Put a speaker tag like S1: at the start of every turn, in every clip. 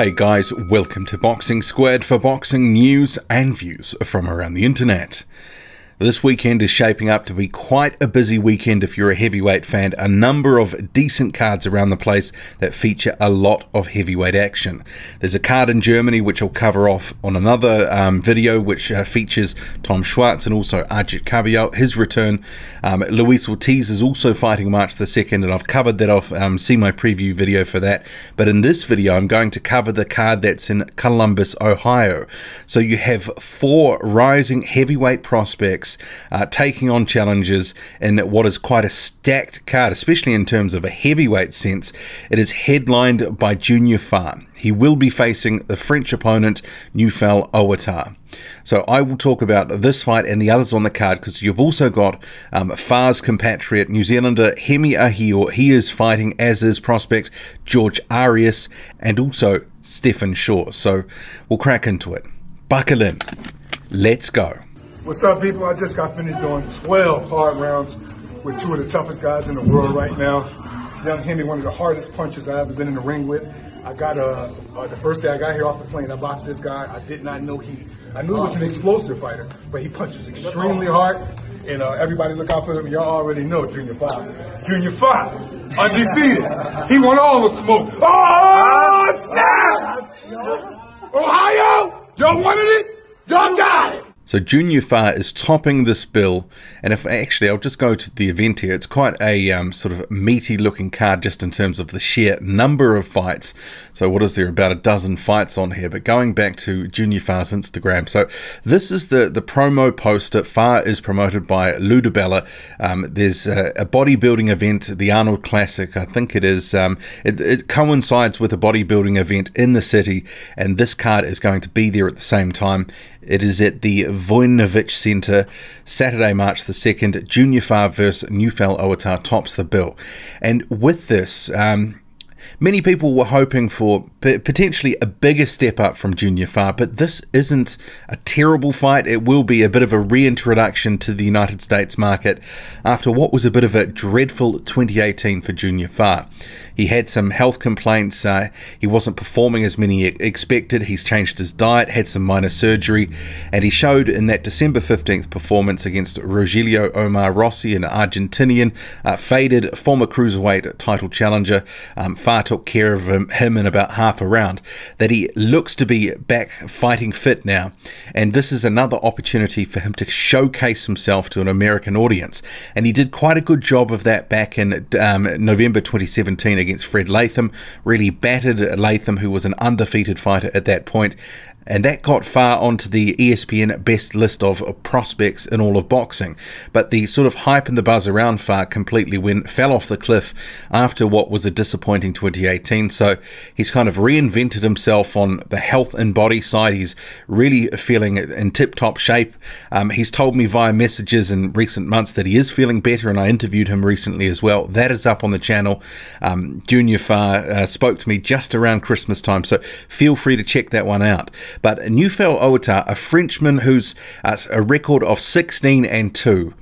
S1: Hey guys, welcome to Boxing Squared for boxing news and views from around the internet. This weekend is shaping up to be quite a busy weekend if you're a heavyweight fan. A number of decent cards around the place that feature a lot of heavyweight action. There's a card in Germany which I'll cover off on another video which features Tom Schwarz and also Ajit Kabayel, his return. Luis Ortiz is also fighting March the 2nd and I've covered that off, see my preview video for that. But in this video I'm going to cover the card that's in Columbus, Ohio. So you have 4 rising heavyweight prospects taking on challenges in what is quite a stacked card, especially in terms of a heavyweight sense. It is headlined by Junior Fa. He will be facing the French opponent Newal Oar. So I will talk about this fight and the others on the card, because you've also got Fa's compatriot, New Zealander Hemi Ahio. He is fighting, as is prospect George Arias, and also Stephan Shaw. So we'll crack into it. Buckle in. Let's go.
S2: What's up, people? I just got finished doing 12 hard rounds with 2 of the toughest guys in the world right now. Young Hemi, one of the hardest punchers I ever been in the ring with. I got the first day I got here off the plane, I boxed this guy. I did not know I knew he was an explosive fighter, but he punches extremely hard. And everybody look out for him. Y'all already know Junior Fa. Junior Fa, undefeated. He won all the smoke. Oh, snap! Ohio, y'all wanted it, y'all got it.
S1: So Junior Fa is topping this bill, and if actually I'll just go to the event here. It's quite a sort of meaty looking card just in terms of the sheer number of fights. So what is there, about a dozen fights on here? But going back to Junior Fa's Instagram, so this is the promo poster. Fa is promoted by Ludabella. There's a bodybuilding event, the Arnold Classic, I think it is. It coincides with a bodybuilding event in the city, and this card is going to be there at the same time. It is at the Vojnovic Center, Saturday, March the 2nd. Junior Fa versus Newal Oar tops the bill. And with this, many people were hoping for potentially a bigger step up from Junior Fa, but this isn't a terrible fight. It will be a bit of a reintroduction to the United States market after what was a bit of a dreadful 2018 for Junior Fa. He had some health complaints. He wasn't performing as many expected. He's changed his diet, had some minor surgery, and he showed in that December 15th performance against Rogelio Omar Rossi, an Argentinian, faded former cruiserweight title challenger. Fa took care of him in about half a round, that he looks to be back fighting fit now. And this is another opportunity for him to showcase himself to an American audience. And he did quite a good job of that back in November 2017 against Fred Latham. Really battered Latham, who was an undefeated fighter at that point. And that got Fa onto the ESPN best list of prospects in all of boxing. But the sort of hype and the buzz around Fa completely fell off the cliff after what was a disappointing 2018. So he's kind of reinvented himself on the health and body side. He's really feeling in tip-top shape. He's told me via messages in recent months that he is feeling better, and I interviewed him recently as well. That is up on the channel. Junior Fa spoke to me just around Christmas time, so feel free to check that one out. But Newal Oar, a Frenchman who's a record of 16-2.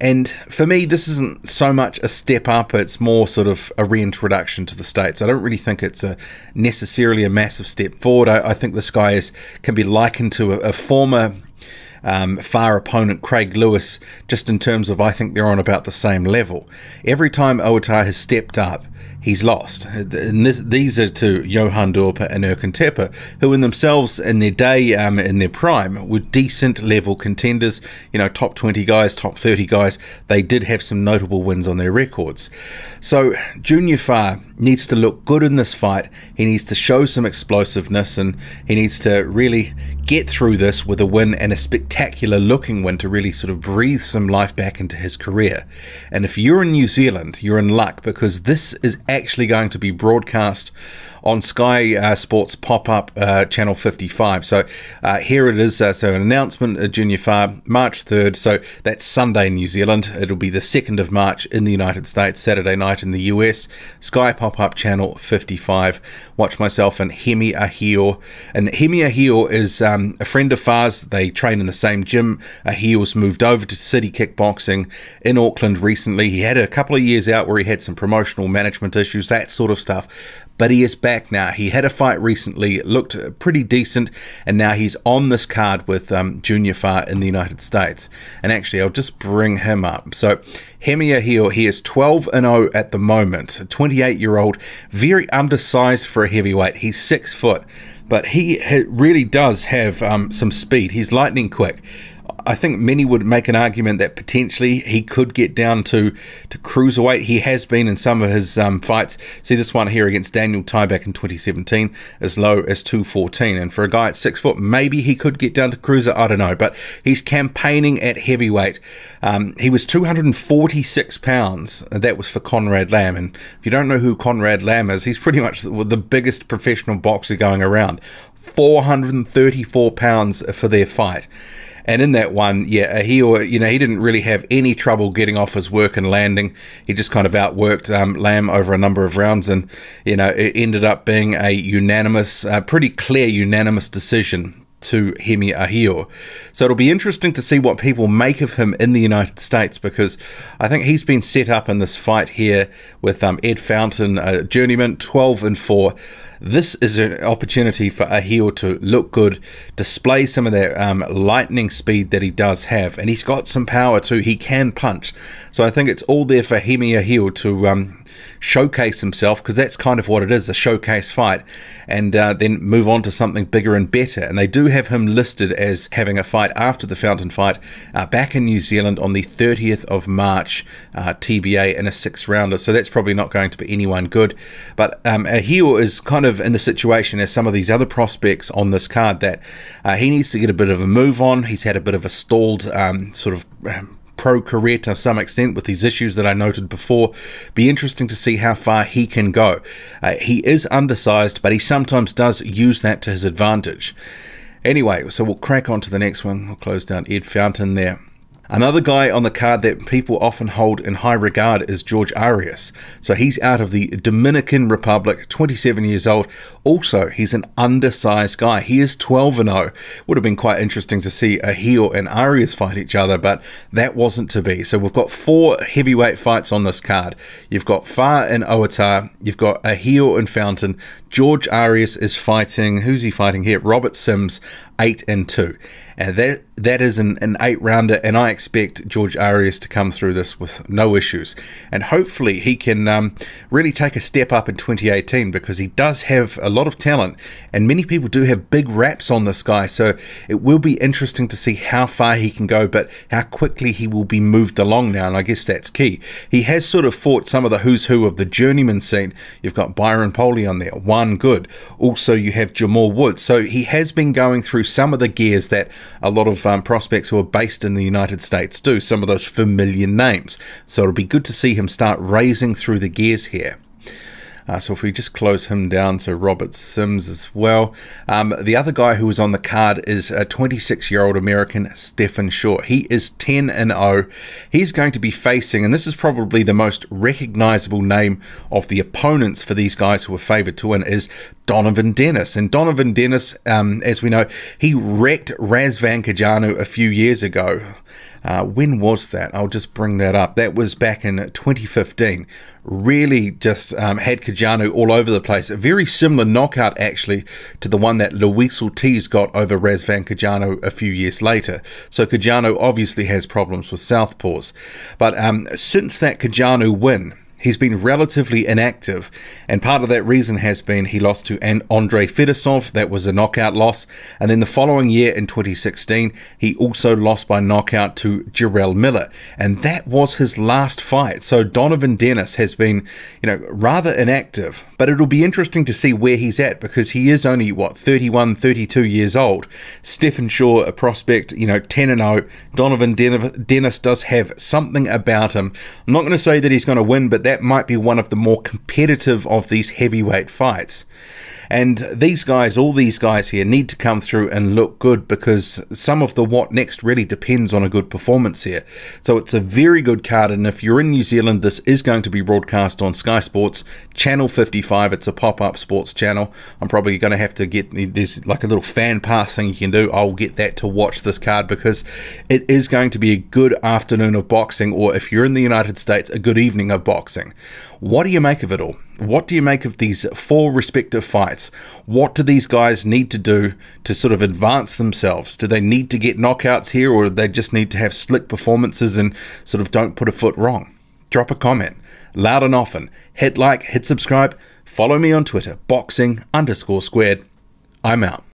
S1: And for me, this isn't so much a step up, it's more sort of a reintroduction to the States. I don't really think it's necessarily a massive step forward. I think this guy can be likened to a former Fa opponent, Craig Lewis, just in terms of, I think they're on about the same level. Every time Oar has stepped up, he's lost. And these are to Johan Dorper and Erkan Tepe, who in themselves, in their day, in their prime, were decent level contenders. You know, top 20 guys, top 30 guys. They did have some notable wins on their records. So Junior Fa needs to look good in this fight. He needs to show some explosiveness, and he needs to really get through this with a win, and a spectacular looking win, to really sort of breathe some life back into his career. And if you're in New Zealand, you're in luck, because this is actually going to be broadcast on Sky Sports pop-up channel 55. So here it is. So an announcement, Junior Fa, March 3rd. So that's Sunday in New Zealand. It'll be the 2nd of March in the United States, Saturday night in the US. Sky pop-up channel 55. Watch myself and Hemi Ahio. And Hemi Ahio is a friend of Fa's. They train in the same gym. Ahio's moved over to City Kickboxing in Auckland recently. He had a couple of years out where he had some promotional management issues, that sort of stuff. but he is back now. He had a fight recently, it looked pretty decent, and now he's on this card with Junior Fa in the United States. And actually, I'll just bring him up. So Hemi Ahio, he is 12-0 at the moment, a 28-year-old, very undersized for a heavyweight. He's 6 foot, but he really does have some speed. He's lightning quick. I think many would make an argument that potentially he could get down to cruiserweight. He has been in some of his fights. See this one here against Daniel Tai back in 2017, as low as 214. And for a guy at 6 foot, maybe he could get down to cruiser. I don't know. But he's campaigning at heavyweight. He was 246 pounds. That was for Conrad Lamb. And if you don't know who Conrad Lamb is, he's pretty much the biggest professional boxer going around. 434 pounds for their fight. And in that one, yeah, he didn't really have any trouble getting off his work and landing. He just kind of outworked Lamb over a number of rounds, and it ended up being a unanimous, pretty clear unanimous decision to Hemi Ahio. So it'll be interesting to see what people make of him in the United States, because I think he's been set up in this fight here with Ed Fountain, a journeyman, 12-4. This is an opportunity for Ahio to look good, display some of that lightning speed that he does have, and he's got some power too. He can punch. So I think it's all there for Hemi Ahio to showcase himself, because that's kind of what it is, a showcase fight, and then move on to something bigger and better. And they do have him listed as having a fight after the Fountain fight back in New Zealand on the 30th of March, TBA, in a 6-rounder. So that's probably not going to be anyone good. But Ahio is kind of in the situation as some of these other prospects on this card that he needs to get a bit of a move on. He's had a bit of a stalled sort of pro career to some extent with these issues that I noted before. Be interesting to see how far he can go. He is undersized, but he sometimes does use that to his advantage. Anyway, so we'll crack on to the next one. We'll close down Ed Fountain there. Another guy on the card that people often hold in high regard is George Arias. So he's out of the Dominican Republic, 27 years old. Also, he's an undersized guy. He is 12-0. Would have been quite interesting to see Ahio and Arias fight each other, but that wasn't to be. So we've got 4 heavyweight fights on this card. You've got Fa and Oata. You've got Ahio and Fountain. George Arias is fighting, who's he fighting here? Robert Sims, 8-2. And that is an 8-rounder, and I expect George Arias to come through this with no issues. And hopefully he can really take a step up in 2018, because he does have a lot of talent, and many people do have big raps on this guy. So it will be interesting to see how far he can go, but how quickly he will be moved along now, and I guess that's key. He has sort of fought some of the who's who of the journeyman scene. You've got Byron Poley on there, one good. Also, you have Jamal Woods. So he has been going through some of the gears that a lot of prospects who are based in the United States do, some of those familiar names. So it'll be good to see him start raising through the gears here. So if we just close him down, so Robert Sims as well. The other guy who was on the card is a 26-year-old American, Stephan Shaw. He is 10-0. He's going to be facing, and this is probably the most recognizable name of the opponents for these guys who are favored to win, is Donovan Dennis. And Donovan Dennis, as we know, he wrecked Razvan Kajanu a few years ago. When was that? I'll just bring that up. That was back in 2015. Really just had Kajanu all over the place. A very similar knockout, actually, to the one that Luis Ortiz got over Razvan Kajanu a few years later. So Kajanu obviously has problems with southpaws. But since that Kajanu win, he's been relatively inactive, and part of that reason has been he lost to Andrei Fedosov. That was a knockout loss. And then the following year in 2016, he also lost by knockout to Jarrell Miller, and that was his last fight. So Donovan Dennis has been, rather inactive, but it'll be interesting to see where he's at, because he is only, 31, 32 years old. Stephan Shaw, a prospect, 10-0. Donovan Dennis does have something about him. I'm not going to say that he's going to win, but that might be one of the more competitive of these heavyweight fights. And these guys, all these guys here, need to come through and look good, because some of the what next really depends on a good performance here. So it's a very good card, and if you're in New Zealand, this is going to be broadcast on Sky Sports, Channel 55. It's a pop-up sports channel. I'm probably going to have to get, there's like a little fan pass thing you can do. I'll get that to watch this card, because it is going to be a good afternoon of boxing, or if you're in the United States, a good evening of boxing. What do you make of it all? What do you make of these 4 respective fights? What do these guys need to do to sort of advance themselves? Do they need to get knockouts here, or do they just need to have slick performances and sort of don't put a foot wrong? Drop a comment, loud and often. Hit like, hit subscribe. Follow me on Twitter, boxing_squared. I'm out.